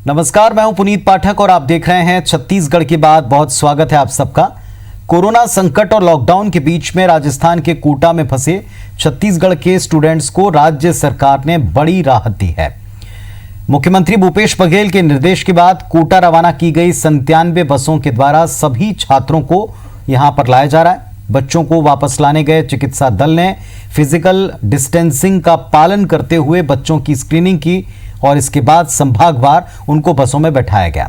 नमस्कार, मैं हूं पुनीत पाठक और आप देख रहे हैं छत्तीसगढ़ की बात। बहुत स्वागत है आप सबका। कोरोना संकट और लॉकडाउन के बीच में राजस्थान के कोटा में फंसे छत्तीसगढ़ के स्टूडेंट्स को राज्य सरकार ने बड़ी राहत दी है। मुख्यमंत्री भूपेश बघेल के निर्देश के बाद कोटा रवाना की गई 97 बसों के द्वारा सभी छात्रों को यहां पर लाया जा रहा है। बच्चों को वापस लाने गए चिकित्सा दल ने फिजिकल डिस्टेंसिंग का पालन करते हुए बच्चों की स्क्रीनिंग की और इसके बाद संभागवार उनको बसों में बैठाया गया।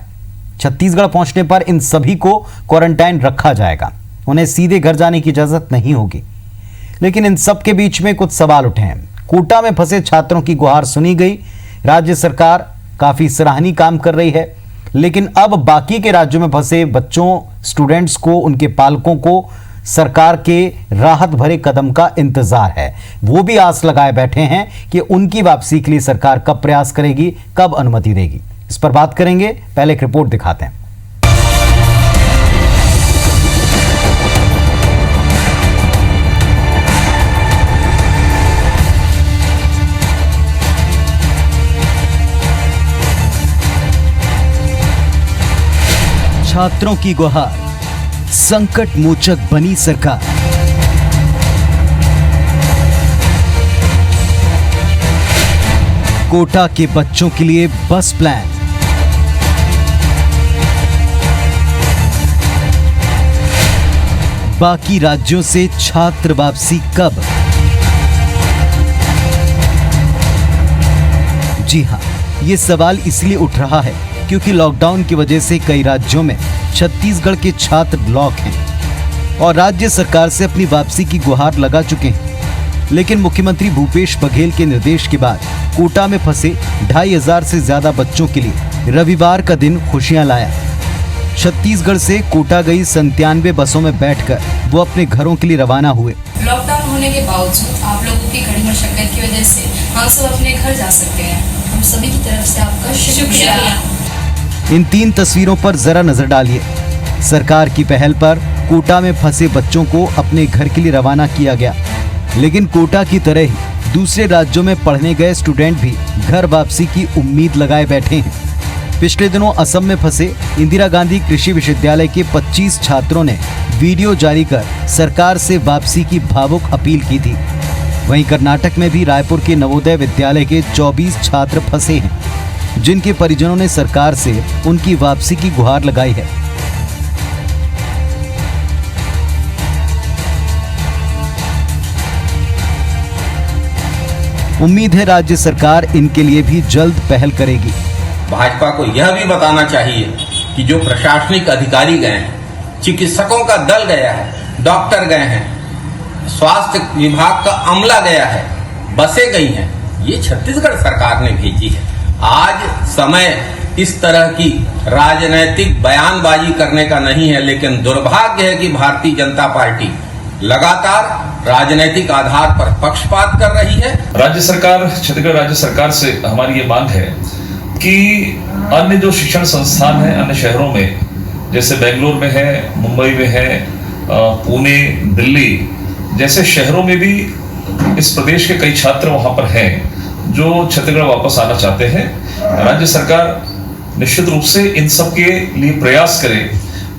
छत्तीसगढ़ पहुंचने पर इन सभी को क्वारंटाइन रखा जाएगा। उन्हें सीधे घर जाने की इजाजत नहीं होगी। लेकिन इन सब के बीच में कुछ सवाल उठे हैं। कोटा में फंसे छात्रों की गुहार सुनी गई। राज्य सरकार काफी सराहनीय काम कर रही है, लेकिन अब बाकी के राज्यों में फंसे बच्चों, स्टूडेंट्स को, उनके पालकों को सरकार के राहत भरे कदम का इंतजार है। वो भी आस लगाए बैठे हैं कि उनकी वापसी के लिए सरकार कब प्रयास करेगी, कब अनुमति देगी। इस पर बात करेंगे, पहले एक रिपोर्ट दिखाते हैं। छात्रों की गुहार, संकट मोचक बनी सरकार। कोटा के बच्चों के लिए बस प्लान। बाकी राज्यों से छात्र वापसी कब? जी हां, यह सवाल इसलिए उठ रहा है क्योंकि लॉकडाउन की वजह से कई राज्यों में छत्तीसगढ़ के छात्र ब्लॉक हैं और राज्य सरकार से अपनी वापसी की गुहार लगा चुके हैं। लेकिन मुख्यमंत्री भूपेश बघेल के निर्देश के बाद कोटा में फंसे 2500 से ज्यादा बच्चों के लिए रविवार का दिन खुशियां लाया। छत्तीसगढ़ से कोटा गई 97 बसों में बैठकर वो अपने घरों के लिए रवाना हुए। लॉकडाउन होने के बावजूद आप लोगों की कड़ी मशक्कत की वजह से हम सब अपने घर जा सकते हैं। हम सभी की तरफ से आपका शुक्रिया। इन 3 तस्वीरों पर जरा नजर डालिए। सरकार की पहल पर कोटा में फंसे बच्चों को अपने घर के लिए रवाना किया गया, लेकिन कोटा की तरह ही दूसरे राज्यों में पढ़ने गए स्टूडेंट भी घर वापसी की उम्मीद लगाए बैठे हैं। पिछले दिनों असम में फंसे इंदिरा गांधी कृषि विश्वविद्यालय के 25 छात्रों ने वीडियो जारी कर सरकार से वापसी की भावुक अपील की थी। वहीं कर्नाटक में भी रायपुर के नवोदय विद्यालय के 24 छात्र फंसे हैं, जिनके परिजनों ने सरकार से उनकी वापसी की गुहार लगाई है। उम्मीद है राज्य सरकार इनके लिए भी जल्द पहल करेगी। भाजपा को यह भी बताना चाहिए कि जो प्रशासनिक अधिकारी गए हैं, चिकित्सकों का दल गया है, डॉक्टर गए हैं, स्वास्थ्य विभाग का अमला गया है, बसें गई हैं, ये छत्तीसगढ़ सरकार ने भेजी है। आज समय इस तरह की राजनैतिक बयानबाजी करने का नहीं है, लेकिन दुर्भाग्य है कि भारतीय जनता पार्टी लगातार राजनीतिक आधार पर पक्षपात कर रही है। छत्तीसगढ़ राज्य सरकार से हमारी ये मांग है कि अन्य जो शिक्षण संस्थान है अन्य शहरों में, जैसे बेंगलुरु में है, मुंबई में है, पुणे, दिल्ली जैसे शहरों में भी इस प्रदेश के कई छात्र वहां पर हैं जो छत्तीसगढ़ वापस आना चाहते हैं। राज्य सरकार निश्चित रूप से इन सब के लिए प्रयास करे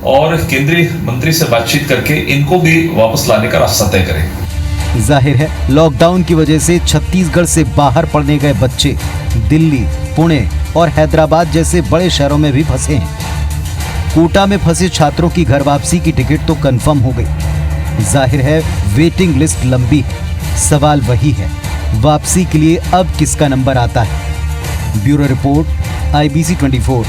और केंद्रीय मंत्री से बातचीत करके इनको भी वापस लाने का रास्ता तय करे। जाहिर है लॉकडाउन की वजह से छत्तीसगढ़ से बाहर पढ़ने गए बच्चे दिल्ली, पुणे और हैदराबाद जैसे बड़े शहरों में भी फंसे हैं। कोटा में फंसे छात्रों की घर वापसी की टिकट तो कंफर्म हो गई। जाहिर है वेटिंग लिस्ट लंबी है। सवाल वही है, वापसी के लिए अब किसका नंबर आता है? Bureau report, IBC 24।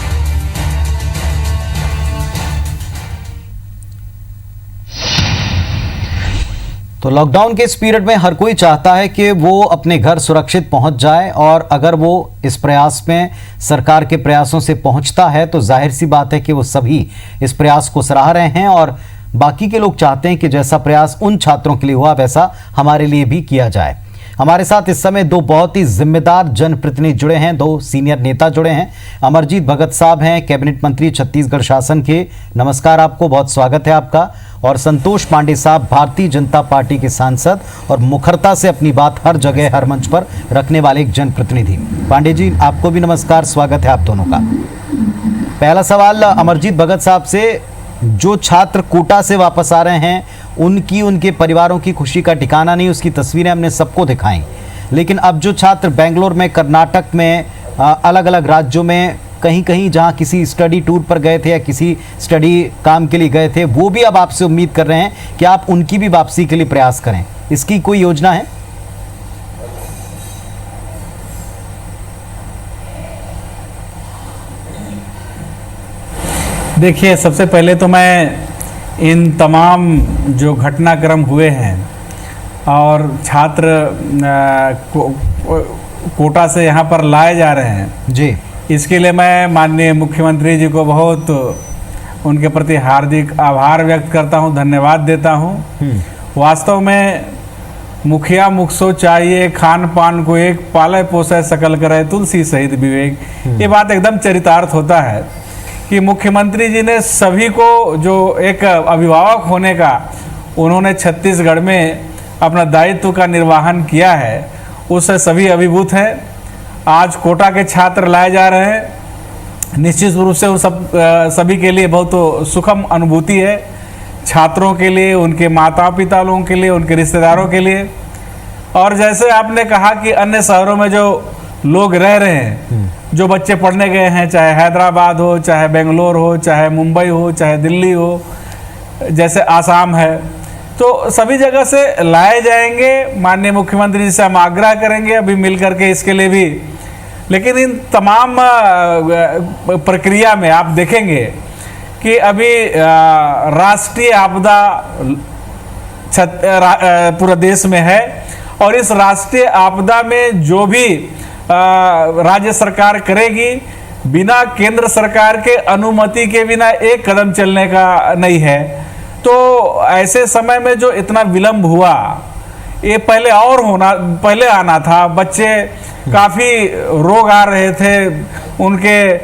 तो लॉकडाउन के इस पीरियड में हर कोई चाहता है कि वो अपने घर सुरक्षित पहुंच जाए, और अगर वो इस प्रयास में सरकार के प्रयासों से पहुंचता है तो जाहिर सी बात है कि वो सभी इस प्रयास को सराह रहे हैं और बाकी के लोग चाहते हैं कि जैसा प्रयास उन छात्रों के लिए हुआ वैसा हमारे लिए भी किया जाए। हमारे साथ इस समय दो बहुत ही जिम्मेदार जनप्रतिनिधि जुड़े हैं, दो सीनियर नेता जुड़े हैं। अमरजीत भगत साहब हैं, कैबिनेट मंत्री छत्तीसगढ़ शासन के, नमस्कार आपको, बहुत स्वागत है आपका। और संतोष पांडे साहब, भारतीय जनता पार्टी के सांसद और मुखरता से अपनी बात हर जगह हर मंच पर रखने वाले एक जनप्रतिनिधि। पांडे जी, आपको भी नमस्कार, स्वागत है आप दोनों का। पहला सवाल अमरजीत भगत साहब से, जो छात्र कोटा से वापस आ रहे हैं उनके परिवारों की खुशी का ठिकाना नहीं, उसकी तस्वीरें हमने सबको दिखाई। लेकिन अब जो छात्र बेंगलोर में, कर्नाटक में, अलग अलग राज्यों में, कहीं कहीं जहां किसी स्टडी टूर पर गए थे या किसी स्टडी काम के लिए गए थे, वो भी अब आपसे उम्मीद कर रहे हैं कि आप उनकी भी वापसी के लिए प्रयास करें। इसकी कोई योजना है? देखिए, सबसे पहले तो मैं इन तमाम जो घटनाक्रम हुए हैं और छात्र कोटा से यहाँ पर लाए जा रहे हैं जी, इसके लिए मैं माननीय मुख्यमंत्री जी को बहुत उनके प्रति हार्दिक आभार व्यक्त करता हूँ, धन्यवाद देता हूँ। वास्तव में मुखिया मुख सो चाहिए, खान पान को एक, पाले पोसे सकल करे तुलसी सहित विवेक। ये बात एकदम चरितार्थ होता है कि मुख्यमंत्री जी ने सभी को, जो एक अभिभावक होने का उन्होंने छत्तीसगढ़ में अपना दायित्व का निर्वहन किया है, उससे सभी अभिभूत हैं। आज कोटा के छात्र लाए जा रहे हैं, निश्चित रूप से उन सभी के लिए बहुत सुखम अनुभूति है, छात्रों के लिए, उनके माता पिता लोगों के लिए, उनके रिश्तेदारों के लिए। और जैसे आपने कहा कि अन्य शहरों में जो लोग रह रहे हैं, जो बच्चे पढ़ने गए हैं, चाहे हैदराबाद हो, चाहे बेंगलोर हो, चाहे मुंबई हो, चाहे दिल्ली हो, जैसे आसाम है, तो सभी जगह से लाए जाएंगे। माननीय मुख्यमंत्री जी से हम आग्रह करेंगे अभी मिल करके इसके लिए भी। लेकिन इन तमाम प्रक्रिया में आप देखेंगे कि अभी राष्ट्रीय आपदा पूरा देश में है, और इस राष्ट्रीय आपदा में जो भी राज्य सरकार करेगी, बिना केंद्र सरकार के अनुमति के बिना एक कदम चलने का नहीं है। तो ऐसे समय में जो इतना विलंब हुआ, ये पहले आना था। बच्चे काफ़ी रोग आ रहे थे, उनके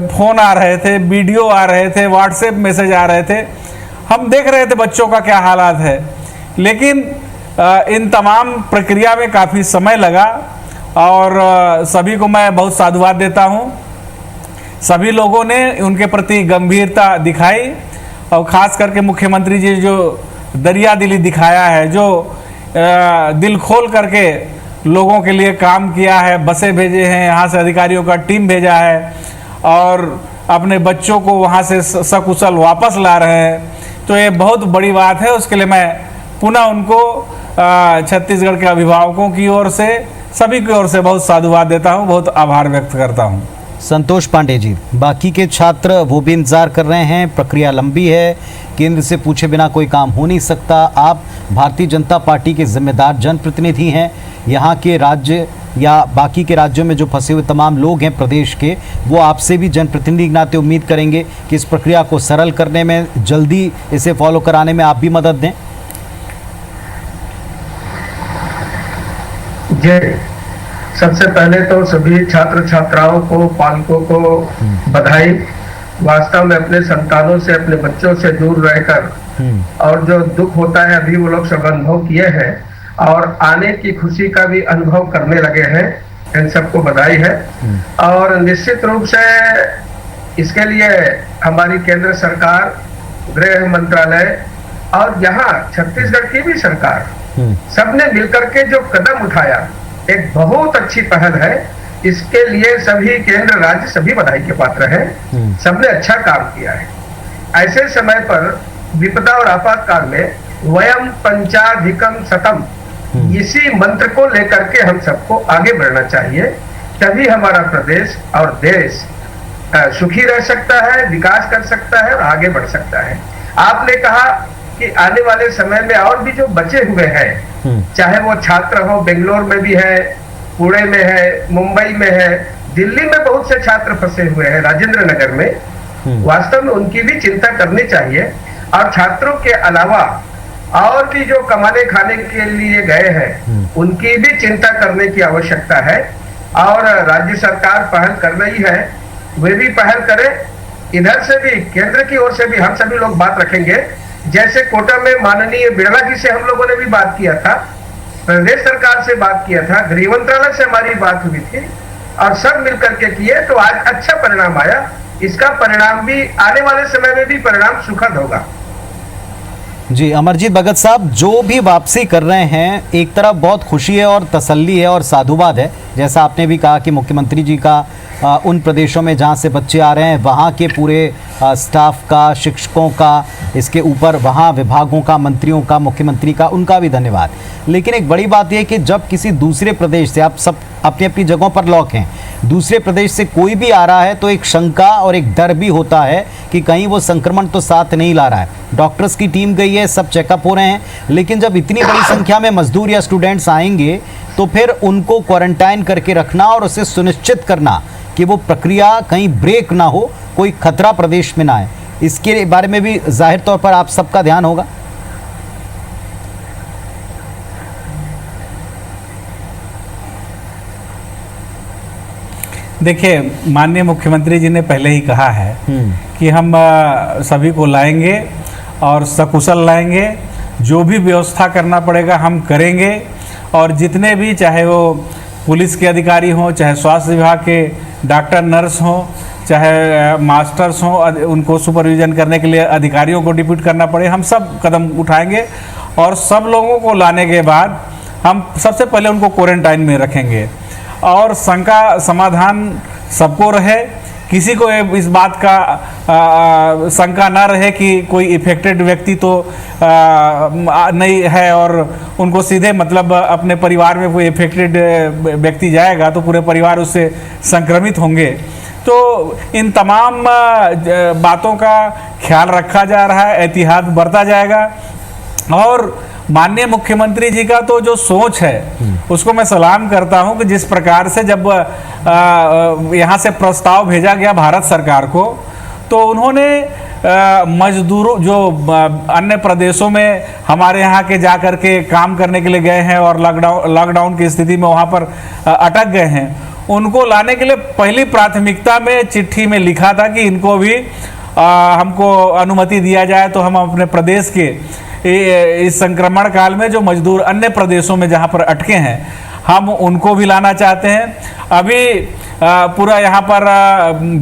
फोन आ रहे थे, वीडियो आ रहे थे, व्हाट्सएप मैसेज आ रहे थे, हम देख रहे थे बच्चों का क्या हालात है। लेकिन इन तमाम प्रक्रिया में काफ़ी समय लगा, और सभी को मैं बहुत साधुवाद देता हूँ। सभी लोगों ने उनके प्रति गंभीरता दिखाई, और ख़ास करके मुख्यमंत्री जी जो दरिया दिली दिखाया है, जो दिल खोल करके लोगों के लिए काम किया है, बसें भेजे हैं, यहाँ से अधिकारियों का टीम भेजा है, और अपने बच्चों को वहाँ से सकुशल वापस ला रहे हैं, तो ये बहुत बड़ी बात है। उसके लिए मैं पुनः उनको छत्तीसगढ़ के अभिभावकों की ओर से, सभी की ओर से बहुत साधुवाद देता हूँ, बहुत आभार व्यक्त करता हूँ। संतोष पांडे जी, बाकी के छात्र वो भी इंतजार कर रहे हैं, प्रक्रिया लंबी है, केंद्र से पूछे बिना कोई काम हो नहीं सकता। आप भारतीय जनता पार्टी के जिम्मेदार जनप्रतिनिधि हैं, यहाँ के राज्य या बाकी के राज्यों में जो फंसे हुए तमाम लोग हैं प्रदेश के, वो आपसे भी जनप्रतिनिधि के नाते उम्मीद करेंगे कि इस प्रक्रिया को सरल करने में, जल्दी इसे फॉलो कराने में आप भी मदद दें। जी, सबसे पहले तो सभी छात्र छात्राओं को, पालकों को बधाई। वास्तव में अपने संतानों से, अपने बच्चों से दूर रहकर और जो दुख होता है अभी वो लोग सब अनुभव किए हैं, और आने की खुशी का भी अनुभव करने लगे हैं। इन सबको बधाई है। और निश्चित रूप से इसके लिए हमारी केंद्र सरकार, गृह मंत्रालय और यहाँ छत्तीसगढ़ की भी सरकार, सबने मिलकर के जो कदम उठाया, एक बहुत अच्छी पहल है। इसके लिए सभी केंद्र राज्य सभी बधाई के पात्र हैं। सबने अच्छा काम किया है। ऐसे समय पर विपदा और आपातकाल में वयम पंचाधिकम शतम, इसी मंत्र को लेकर के हम सबको आगे बढ़ना चाहिए, तभी हमारा प्रदेश और देश सुखी रह सकता है, विकास कर सकता है और आगे बढ़ सकता है। आपने कहा कि आने वाले समय में और भी जो बचे हुए हैं, चाहे वो छात्र हो, बेंगलोर में भी है, पुणे में है, मुंबई में है, दिल्ली में बहुत से छात्र फंसे हुए हैं, राजेंद्र नगर में। वास्तव में उनकी भी चिंता करनी चाहिए। और छात्रों के अलावा और भी जो कमाने खाने के लिए गए हैं उनकी भी चिंता करने की आवश्यकता है। और राज्य सरकार पहल कर रही है, वे भी पहल करें। इधर से भी केंद्र की ओर से भी हम सभी लोग बात रखेंगे। जैसे कोटा में माननीय बिरला जी से हम लोगों ने भी बात किया था, प्रदेश सरकार से बात किया था, गृह मंत्रालय से हमारी बात हुई थी और सब मिलकर के किए तो आज अच्छा परिणाम आया। इसका परिणाम भी आने वाले समय में भी परिणाम सुखद होगा। जी अमरजीत भगत साहब, जो भी वापसी कर रहे हैं एक तरफ बहुत खुशी है और तसल्ली है और साधुवाद है, जैसा आपने भी कहा कि मुख्यमंत्री जी का उन प्रदेशों में जहां से बच्चे आ रहे हैं वहां के पूरे स्टाफ का, शिक्षकों का, इसके ऊपर वहां विभागों का, मंत्रियों का, मुख्यमंत्री का, उनका भी धन्यवाद। लेकिन एक बड़ी बात यह कि जब किसी दूसरे प्रदेश से, आप सब अपनी अपनी जगहों पर लॉक हैं, दूसरे प्रदेश से कोई भी आ रहा है तो एक शंका और एक डर भी होता है कि कहीं वो संक्रमण तो साथ नहीं ला रहा है। डॉक्टर्स की टीम गई है, सब चेकअप हो रहे हैं, लेकिन जब इतनी बड़ी संख्या में मजदूर या स्टूडेंट्स आएंगे तो फिर उनको क्वारंटाइन करके रखना और उसे सुनिश्चित करना कि वो प्रक्रिया कहीं ब्रेक ना हो, कोई खतरा प्रदेश में ना आए, इसके बारे में भी जाहिर तौर पर आप सबका ध्यान होगा। देखिए, माननीय मुख्यमंत्री जी ने पहले ही कहा है कि हम सभी को लाएंगे और सकुशल लाएंगे, जो भी व्यवस्था करना पड़ेगा हम करेंगे। और जितने भी, चाहे वो पुलिस के अधिकारी हों, चाहे स्वास्थ्य विभाग के डॉक्टर नर्स हों, चाहे मास्टर्स हों, उनको सुपरविजन करने के लिए अधिकारियों को डिप्यूट करना पड़े, हम सब कदम उठाएंगे। और सब लोगों को लाने के बाद हम सबसे पहले उनको क्वारंटाइन में रखेंगे और शंका समाधान सबको रहे, किसी को इस बात का शंका ना रहे कि कोई इफेक्टेड व्यक्ति तो नहीं है और उनको सीधे मतलब अपने परिवार में कोई इफेक्टेड व्यक्ति जाएगा तो पूरे परिवार उससे संक्रमित होंगे। तो इन तमाम बातों का ख्याल रखा जा रहा है, एहतियात बरता जाएगा। और माननीय मुख्यमंत्री जी का तो जो सोच है उसको मैं सलाम करता हूं कि जिस प्रकार से जब यहाँ से प्रस्ताव भेजा गया भारत सरकार को, तो उन्होंने मजदूरों जो अन्य प्रदेशों में हमारे यहाँ के जा कर के काम करने के लिए गए हैं और लॉकडाउन की स्थिति में वहाँ पर अटक गए हैं, उनको लाने के लिए पहली प्राथमिकता में चिट्ठी में लिखा था कि इनको भी हमको अनुमति दिया जाए तो हम अपने प्रदेश के इस संक्रमण काल में जो मजदूर अन्य प्रदेशों में जहां पर अटके हैं हम उनको भी लाना चाहते हैं। अभी पूरा यहाँ पर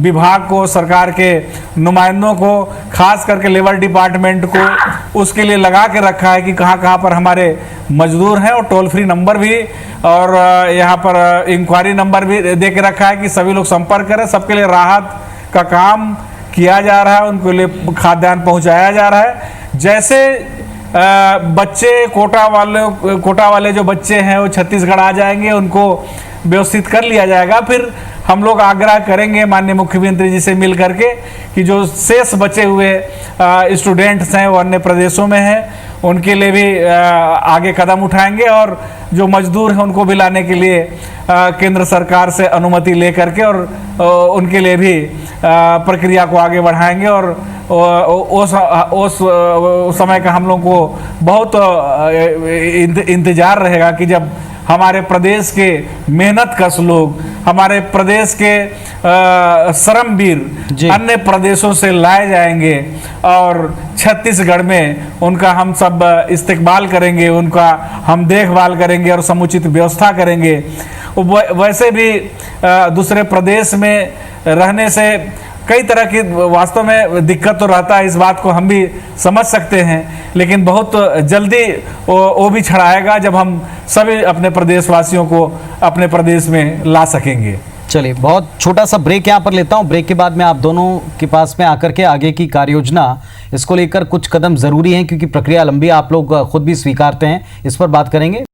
विभाग को, सरकार के नुमाइंदों को, खास करके लेबर डिपार्टमेंट को उसके लिए लगा के रखा है कि कहाँ कहाँ पर हमारे मजदूर हैं, और टोल फ्री नंबर भी और यहाँ पर इंक्वायरी नंबर भी दे के रखा है कि सभी लोग संपर्क करें। सबके लिए राहत का काम किया जा रहा है, उनके लिए खाद्यान्न पहुँचाया जा रहा है। जैसे बच्चे कोटा वाले जो बच्चे हैं वो छत्तीसगढ़ आ जाएंगे, उनको व्यवस्थित कर लिया जाएगा। फिर हम लोग आग्रह करेंगे माननीय मुख्यमंत्री जी से मिल करके कि जो शेष बचे हुए स्टूडेंट्स हैं वो अन्य प्रदेशों में हैं, उनके लिए भी आगे कदम उठाएंगे और जो मजदूर हैं उनको भी लाने के लिए केंद्र सरकार से अनुमति ले करके और उनके लिए भी प्रक्रिया को आगे बढ़ाएंगे। और उस समय का हम लोग को बहुत इंतजार रहेगा कि जब हमारे प्रदेश के मेहनतकश लोग, हमारे प्रदेश के श्रमवीर अन्य प्रदेशों से लाए जाएंगे और छत्तीसगढ़ में उनका हम सब इस्तेकबाल करेंगे, उनका हम देखभाल करेंगे और समुचित व्यवस्था करेंगे। वैसे भी दूसरे प्रदेश में रहने से कई तरह की वास्तव में दिक्कत तो रहता है, इस बात को हम भी समझ सकते हैं, लेकिन बहुत जल्दी वो भी छड़ाएगा जब हम सभी अपने प्रदेशवासियों को अपने प्रदेश में ला सकेंगे। चलिए, बहुत छोटा सा ब्रेक यहाँ पर लेता हूँ। ब्रेक के बाद में आप दोनों के पास में आकर के आगे की कार्य योजना, इसको लेकर कुछ कदम ज़रूरी हैं क्योंकि प्रक्रिया लंबी, आप लोग खुद भी स्वीकारते हैं, इस पर बात करेंगे।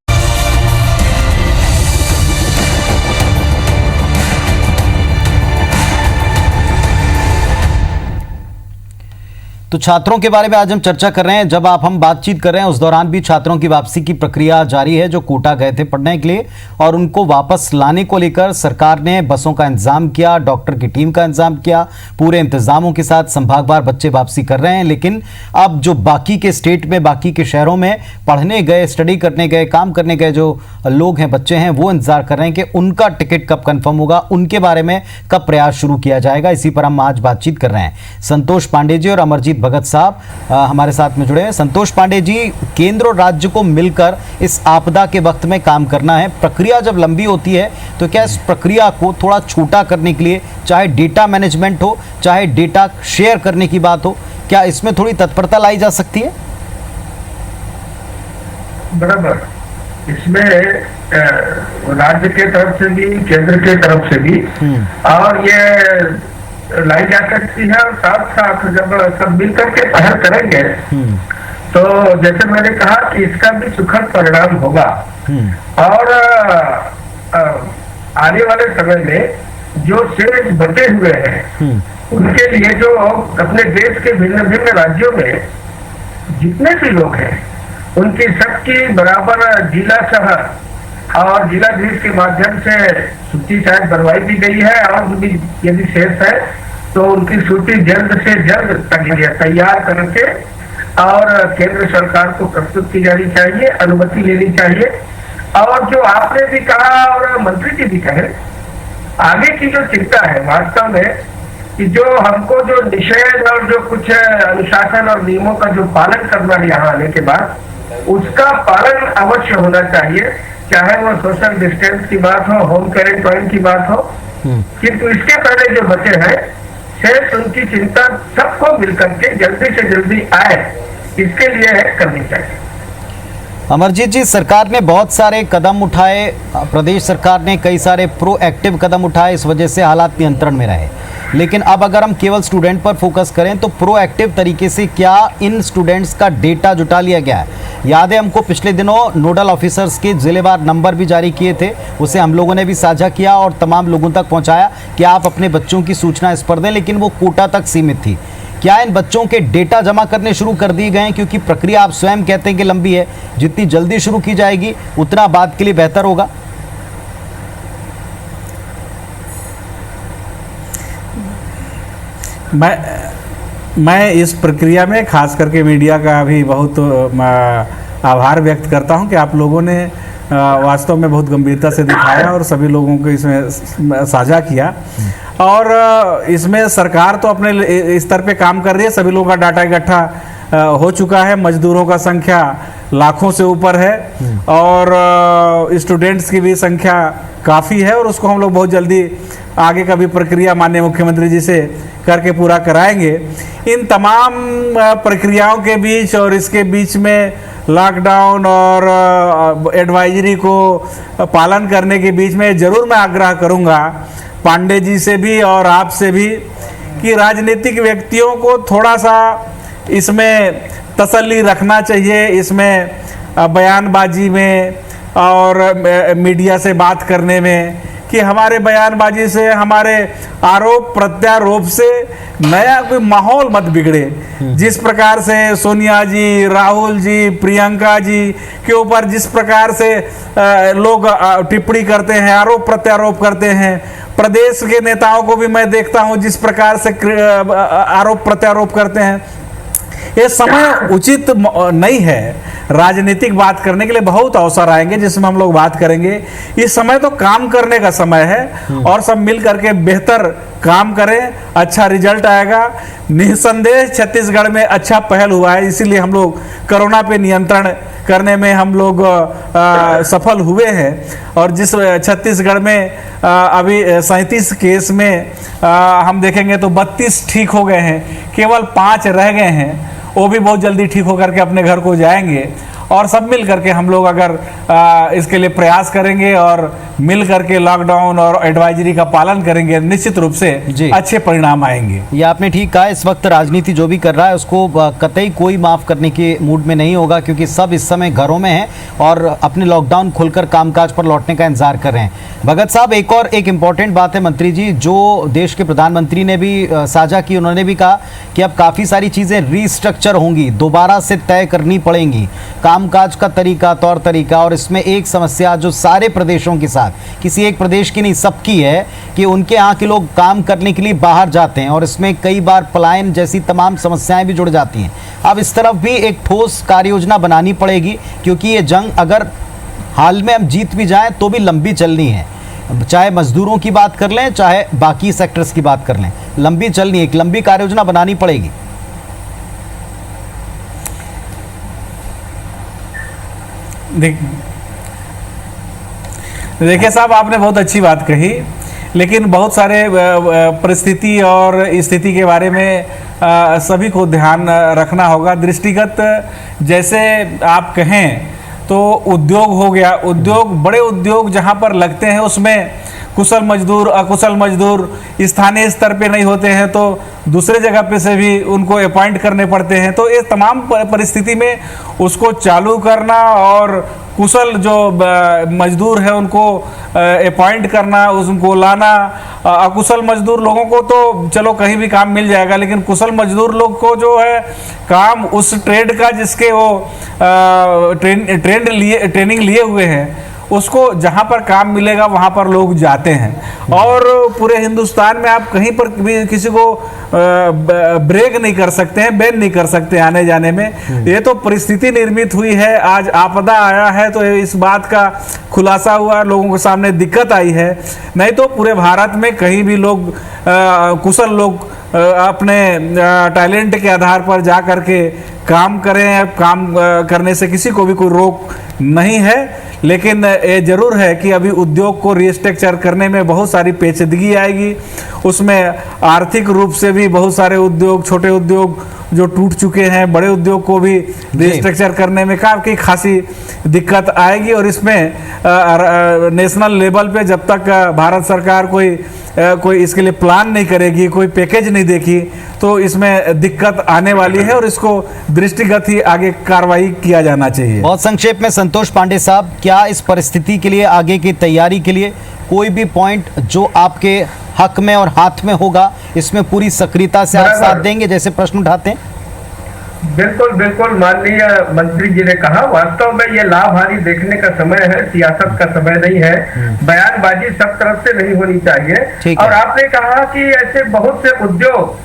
तो छात्रों के बारे में आज हम चर्चा कर रहे हैं। जब हम बातचीत कर रहे हैं उस दौरान भी छात्रों की वापसी की प्रक्रिया जारी है, जो कोटा गए थे पढ़ने के लिए, और उनको वापस लाने को लेकर सरकार ने बसों का इंतजाम किया, डॉक्टर की टीम का इंतजाम किया, पूरे इंतजामों के साथ संभागवार बच्चे वापसी कर रहे हैं। लेकिन अब जो बाकी के स्टेट में, बाकी के शहरों में पढ़ने गए, स्टडी करने गए, काम करने गए जो लोग हैं, बच्चे हैं, वो इंतजार कर रहे हैं कि उनका टिकट कब कंफर्म होगा, उनके बारे में कब प्रयास शुरू किया जाएगा। इसी पर हम आज बातचीत कर रहे हैं। संतोष पांडे जी और अमरजीत भगत साहब हमारे साथ में जुड़े हैं। संतोष पांडे जी, केंद्र और राज्य को मिलकर इस आपदा के वक्त में काम करना है। प्रक्रिया जब लंबी होती है तो क्या इस प्रक्रिया को थोड़ा छोटा करने के लिए, चाहे डेटा मैनेजमेंट हो, चाहे डेटा शेयर करने की बात हो, क्या इसमें थोड़ी तत्परता लाई जा सकती है? बराबर, इसमें राज्य के तरफ से भी, केंद्र के तरफ से भी, और ये लाई जा सकती है। और साथ साथ जब सब मिलकर के पहल करेंगे तो जैसे मैंने कहा कि इसका भी सुखद परिणाम होगा। और आने वाले समय में जो शेष बचे हुए हैं उनके लिए, जो अपने देश के भिन्न भिन्न राज्यों में जितने भी लोग हैं, उनकी सबकी बराबर जिला शहर और जिलाधीश के माध्यम से सूची शायद बनवाई दी गई है। और भी यदि शेष है तो उनकी सूची जल्द से जल्द तैयार करके और केंद्र सरकार को प्रस्तुत की जानी चाहिए, अनुमति लेनी चाहिए। और जो आपने भी कहा और मंत्री जी भी कहे, आगे की जो चिंता है वास्तव में कि जो हमको जो निषेध और जो कुछ अनुशासन और नियमों का जो पालन करना है यहाँ आने के बाद, उसका पालन अवश्य होना चाहिए, चाहे वो सोशल डिस्टेंस की बात हो, होम क्वारंटाइन की बात हो। किंतु इसके पहले जो बचे हैं शेष, उनकी चिंता सबको मिलकर के जल्दी से जल्दी आए, इसके लिए करनी चाहिए। अमरजीत जी, सरकार ने बहुत सारे कदम उठाए, प्रदेश सरकार ने कई सारे प्रोएक्टिव कदम उठाए, इस वजह से हालात नियंत्रण में रहे। लेकिन अब अगर हम केवल स्टूडेंट पर फोकस करें तो प्रोएक्टिव तरीके से क्या इन स्टूडेंट्स का डेटा जुटा लिया गया है? याद है हमको पिछले दिनों नोडल ऑफिसर्स के जिलेवार नंबर भी जारी किए थे, उसे हम लोगों ने भी साझा किया और तमाम लोगों तक पहुंचाया कि आप अपने बच्चों की सूचना इस पर दें, लेकिन वो कोटा तक सीमित थी। क्या इन बच्चों के डेटा जमा करने शुरू कर दिए गए हैं? क्योंकि प्रक्रिया आप स्वयं कहते हैं कि लंबी है, जितनी जल्दी शुरू की जाएगी उतना बाद के लिए बेहतर होगा। मैं इस प्रक्रिया में खास करके मीडिया का भी बहुत आभार व्यक्त करता हूं कि आप लोगों ने वास्तव में बहुत गंभीरता से दिखाया और सभी लोगों को इसमें साझा किया। और इसमें सरकार तो अपने स्तर पे काम कर रही है, सभी लोगों का डाटा इकट्ठा हो चुका है, मजदूरों का संख्या लाखों से ऊपर है और स्टूडेंट्स की भी संख्या काफ़ी है, और उसको हम लोग बहुत जल्दी आगे का भी प्रक्रिया माननीय मुख्यमंत्री जी से करके पूरा कराएंगे। इन तमाम प्रक्रियाओं के बीच और इसके बीच में लॉकडाउन और एडवाइजरी को पालन करने के बीच में ज़रूर मैं आग्रह करूंगा पांडे जी से भी और आपसे भी कि राजनीतिक व्यक्तियों को थोड़ा सा इसमें तसल्ली रखना चाहिए, इसमें बयानबाजी में और मीडिया से बात करने में, कि हमारे बयानबाजी से, हमारे आरोप प्रत्यारोप से नया कोई माहौल मत बिगड़े। जिस प्रकार से सोनिया जी, राहुल जी, प्रियंका जी के ऊपर जिस प्रकार से लोग टिप्पणी करते हैं, आरोप प्रत्यारोप करते हैं, प्रदेश के नेताओं को भी मैं देखता हूं जिस प्रकार से आरोप प्रत्यारोप करते हैं, ये समय उचित नहीं है। राजनीतिक बात करने के लिए बहुत अवसर आएंगे जिसमें हम लोग बात करेंगे। इस समय तो काम करने का समय है और सब मिल करके बेहतर काम करें, अच्छा रिजल्ट आएगा। निसंदेह छत्तीसगढ़ में अच्छा पहल हुआ है, इसीलिए हम लोग कोरोना पे नियंत्रण करने में हम लोग सफल हुए हैं। और जिस छत्तीसगढ़ में अभी 37 केस में हम देखेंगे तो 32 ठीक हो गए हैं, केवल 5 रह गए हैं, वो भी बहुत जल्दी ठीक होकर के अपने घर को जाएंगे। और सब मिल करके हम लोग अगर इसके लिए प्रयास करेंगे और मिल करके लॉकडाउन और एडवाइजरी का पालन करेंगे, निश्चित रूप से जी। अच्छे परिणाम आएंगे। ये आपने ठीक कहा, इस वक्त राजनीति जो भी कर रहा है उसको कतई कोई माफ करने के मूड में नहीं होगा, क्योंकि सब इस समय घरों में हैं और अपने लॉकडाउन खोलकर कामकाज पर लौटने का इंतजार कर रहे हैं। भगत साहब, एक इम्पॉर्टेंट बात है मंत्री जी, जो देश के प्रधानमंत्री ने भी साझा की, उन्होंने भी कहा कि अब काफ़ी सारी चीज़ें रीस्ट्रक्चर होंगी, दोबारा से तय करनी पड़ेंगी कामकाज का तरीका, तौर तरीका। और इसमें एक समस्या जो सारे प्रदेशों के साथ, किसी एक प्रदेश की नहीं सबकी है, कि उनके यहाँ के लोग काम करने के लिए बाहर जाते हैं और इसमें कई बार पलायन जैसी तमाम समस्याएं भी जुड़ जाती हैं। अब इस तरफ भी एक ठोस कार्य योजना बनानी पड़ेगी, क्योंकि ये जंग अगर हाल में हम जीत भी जाएं तो भी लंबी चलनी है। चाहे मजदूरों की बात कर लें, चाहे बाकी सेक्टर्स की बात कर लें, लंबी चलनी, एक लंबी कार्य योजना बनानी पड़ेगी। देखिए साहब, आपने बहुत अच्छी बात कही, लेकिन बहुत सारे परिस्थिति और स्थिति के बारे में सभी को ध्यान रखना होगा। दृष्टिगत जैसे आप कहें तो उद्योग हो गया, उद्योग, बड़े उद्योग जहां पर लगते हैं उसमें कुशल मजदूर, अकुशल मजदूर स्थानीय स्तर पे नहीं होते हैं तो दूसरे जगह पे से भी उनको अपॉइंट करने पड़ते हैं। तो ये तमाम परिस्थिति में उसको चालू करना और कुशल जो मजदूर है उनको अपॉइंट करना, उनको लाना, अकुशल मजदूर लोगों को तो चलो कहीं भी काम मिल जाएगा, लेकिन कुशल मजदूर लोग को जो है काम उस ट्रेड का जिसके वो ट्रेनिंग लिए हुए हैं, उसको जहां पर काम मिलेगा वहां पर लोग जाते हैं। और पूरे हिंदुस्तान में आप कहीं पर भी किसी को ब्रेक नहीं कर सकते हैं, बैन नहीं कर सकते आने जाने में। ये तो परिस्थिति निर्मित हुई है, आज आपदा आया है तो इस बात का खुलासा हुआ, लोगों के सामने दिक्कत आई है। नहीं तो पूरे भारत में कहीं भी लोग कुशल लोग अपने टैलेंट के आधार पर जा करके काम करें, काम करने से किसी को भी कोई रोक नहीं है। लेकिन ये जरूर है कि अभी उद्योग को रीस्ट्रक्चर करने में बहुत सारी पेचीदगी आएगी, उसमें आर्थिक रूप से भी बहुत सारे उद्योग, छोटे उद्योग जो टूट चुके हैं, बड़े उद्योग को भी रीस्ट्रक्चर करने में काफ़ी खासी दिक्कत आएगी। और इसमें नेशनल लेवल पे जब तक भारत सरकार कोई इसके लिए प्लान नहीं करेगी, कोई पैकेज नहीं देखी, तो इसमें दिक्कत आने वाली है और इसको दृष्टिगत ही आगे कार्रवाई किया जाना चाहिए। बहुत संक्षेप में संतोष पांडे साहब, क्या इस परिस्थिति के लिए, आगे की तैयारी के लिए कोई भी पॉइंट जो आपके हक में और हाथ में होगा, इसमें पूरी सक्रियता से आप साथ देंगे जैसे प्रश्न उठाते हैं? बिल्कुल बिल्कुल, माननीय मंत्री जी ने कहा, वास्तव में ये लाभ हानि देखने का समय है, सियासत का समय नहीं है, बयानबाजी सब तरफ से नहीं होनी चाहिए। और आपने कहा कि ऐसे बहुत से उद्योग,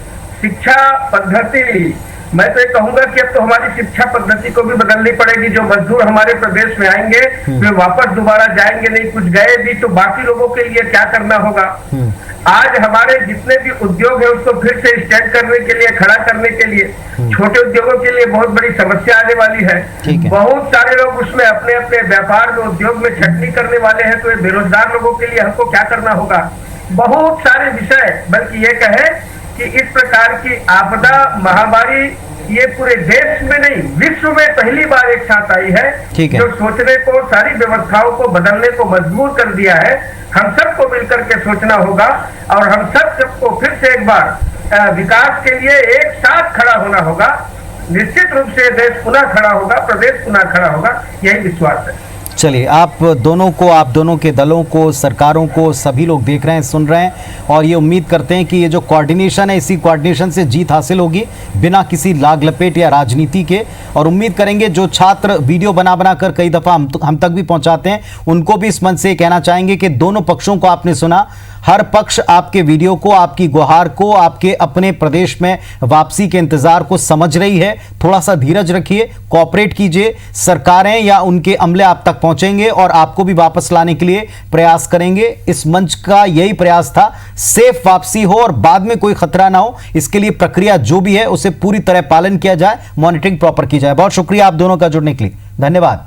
शिक्षा पद्धति, मैं तो ये कहूंगा कि अब तो हमारी शिक्षा पद्धति को भी बदलनी पड़ेगी। जो मजदूर हमारे प्रदेश में आएंगे वे वापस दोबारा जाएंगे नहीं, कुछ गए भी तो बाकी लोगों के लिए क्या करना होगा। आज हमारे जितने भी उद्योग है उसको फिर से स्टैंड करने के लिए, खड़ा करने के लिए, छोटे उद्योगों के लिए बहुत बड़ी समस्या आने वाली है। बहुत सारे लोग उसमें अपने अपने व्यापार में, उद्योग में छटनी करने वाले हैं, तो ये बेरोजगार लोगों के लिए हमको क्या करना होगा। बहुत सारे विषय, बल्कि ये कहे कि इस प्रकार की आपदा, महामारी ये पूरे देश में नहीं विश्व में पहली बार एक साथ आई है, जो सोचने को, सारी व्यवस्थाओं को बदलने को मजबूर कर दिया है। हम सबको मिलकर के सोचना होगा और हम सबको फिर से एक बार विकास के लिए एक साथ खड़ा होना होगा। निश्चित रूप से देश पुनः खड़ा होगा, प्रदेश पुनः खड़ा होगा, यही विश्वास है। चलिए, आप दोनों को, आप दोनों के दलों को, सरकारों को सभी लोग देख रहे हैं, सुन रहे हैं और ये उम्मीद करते हैं कि ये जो कोऑर्डिनेशन है, इसी कोऑर्डिनेशन से जीत हासिल होगी बिना किसी लाग लपेट या राजनीति के। और उम्मीद करेंगे जो छात्र वीडियो बना बना कर कई दफ़ा हम तक भी पहुंचाते हैं, उनको भी इस मंच से कहना चाहेंगे कि दोनों पक्षों को आपने सुना, हर पक्ष आपके वीडियो को, आपकी गुहार को, आपके अपने प्रदेश में वापसी के इंतजार को समझ रही है। थोड़ा सा धीरज रखिए, कोऑपरेट कीजिए, सरकारें या उनके अमले आप तक पहुंचेंगे और आपको भी वापस लाने के लिए प्रयास करेंगे। इस मंच का यही प्रयास था, सेफ वापसी हो और बाद में कोई खतरा ना हो, इसके लिए प्रक्रिया जो भी है उसे पूरी तरह पालन किया जाए, मॉनिटरिंग प्रॉपर की जाए। बहुत शुक्रिया आप दोनों का जुड़ने के लिए, धन्यवाद।